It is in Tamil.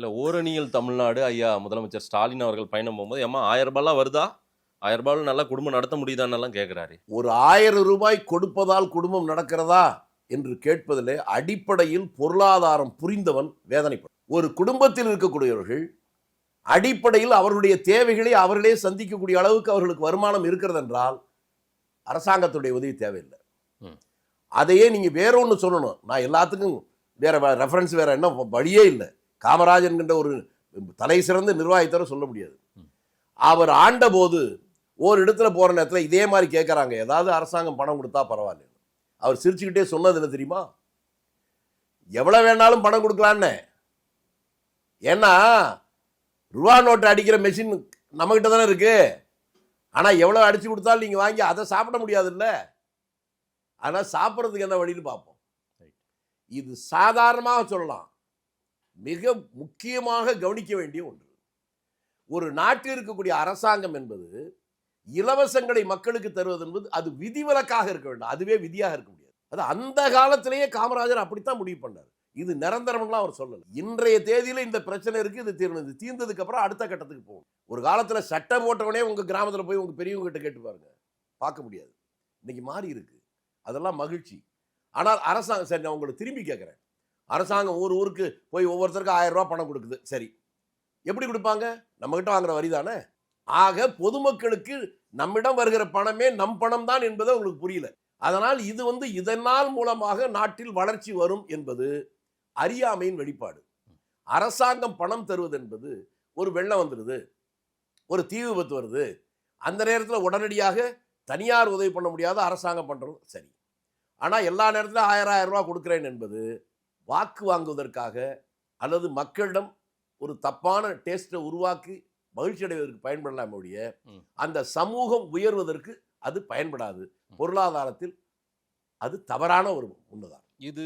இல்ல ஓரணியில் தமிழ்நாடு ஐயா முதலமைச்சர் ஸ்டாலின் அவர்கள் பயணம் போகும்போது, ஏம்மா ரூ. 1000 வருதா? ரூ. 1000 நல்லா குடும்பம் நடத்த முடியுதான்னெல்லாம் கேட்கிறாரு. ஒரு ரூபாய் கொடுப்பதால் குடும்பம் நடக்கிறதா என்று கேட்பதிலே அடிப்படையில் பொருளாதாரம் புரிந்தவன் வேதனைப்படும். ஒரு குடும்பத்தில் இருக்கக்கூடியவர்கள் அடிப்படையில் அவர்களுடைய தேவைகளை அவர்களே சந்திக்கக்கூடிய அளவுக்கு அவர்களுக்கு வருமானம் இருக்கிறது என்றால் அரசாங்கத்துடைய உதவி தேவையில்லை. அதையே நீங்க வேற ஒன்று சொல்லணும். நான் எல்லாத்துக்கும் வேற ரெஃபரன்ஸ் வேற என்ன வழியே இல்லை. காமராஜ் என்கின்ற ஒரு தலை சிறந்த நிர்வாகத்தர சொல்ல முடியாது. அவர் ஆண்ட போது ஒரு இடத்துல போற நேரத்தில் இதே மாதிரி கேட்கறாங்க, ஏதாவது அரசாங்கம் பணம் கொடுத்தா பரவாயில்ல. அவர் சிரிச்சுக்கிட்டே சொன்னது என்ன தெரியுமா? எவ்வளவு வேணாலும் பணம் கொடுக்கலான்னு. ஏன்னா ரூபா நோட்டு அடிக்கிற மெஷின் நம்மகிட்ட தானே இருக்கு. ஆனா எவ்வளவு அடிச்சு கொடுத்தாலும் நீங்க வாங்கி அதை சாப்பிட முடியாதுல்ல. ஆனா சாப்பிட்றதுக்கு என்ன வழின்னு பார்ப்போம். இது சாதாரணமாக சொல்லலாம். மிக முக்கியமாக கவனிக்க வேண்டிய ஒன்று. ஒரு நாட்டில் இருக்கக்கூடிய அரசாங்கம் என்பது இலவசங்களை மக்களுக்கு தருவது என்பது அது விதிவிலக்காக இருக்க வேண்டும். அதுவே விதியாக இருக்க முடியாது. அது அந்த காலத்திலேயே காமராஜர் அப்படித்தான் முடிவு பண்ணார். இது நிரந்தரம்லாம் அவர் சொல்லல. இன்றைய தேதியில இந்த பிரச்சனை இருக்கு, இது தீர்ந்ததுக்கு அப்புறம் அடுத்த கட்டத்துக்கு போகும். ஒரு காலத்துல சட்டம் போட்டவனே உங்க கிராமத்துல போய் உங்க பெரியவங்க கிட்ட கேட்டு பாருங்க, பார்க்க முடியாது. இன்னைக்கு மாறி இருக்கு. அதெல்லாம் மகிழ்ச்சி. ஆனால் அரசாங்கம், சரி நான் உங்களை திரும்பி கேட்கிறேன், அரசாங்கம் ஒரு ஊருக்கு போய் ஒவ்வொருத்தருக்கும் 1000 ரூபாய் பணம் கொடுக்குது. சரி, எப்படி கொடுப்பாங்க? நம்ம கிட்ட வாங்குற வரி தானே. ஆக பொதுமக்களுக்கு நம்மிடம் வருகிற பணமே நம் பணம் தான் என்பது உங்களுக்கு புரியல. அதனால் இது இதனால் மூலமாக நாட்டில் வளர்ச்சி வரும் என்பது அறியாமையின் வெளிப்பாடு. அரசாங்கம் பணம் தருவது என்பது, ஒரு வெள்ளம் வந்துடுது, ஒரு தீ விபத்து வருது, அந்த நேரத்தில் உடனடியாக தனியார் உதவி பண்ண முடியாத அரசாங்கம் பண்றது சரி. ஆனால் எல்லா நேரத்திலும் 1000 ரூபாய் கொடுக்குறேன் என்பது வாக்கு வாங்குவதற்காக அல்லது மக்களிடம் ஒரு தப்பான டேஸ்ட்டை உருவாக்கி மகிழ்ச்சி அடைவதற்கு பயன்படலாம் ஒழிய அந்த சமூகம் உயர்வதற்கு அது பயன்படாது. பொருளாதாரத்தில் அது தவறான ஒரு முன்னதாகும். இது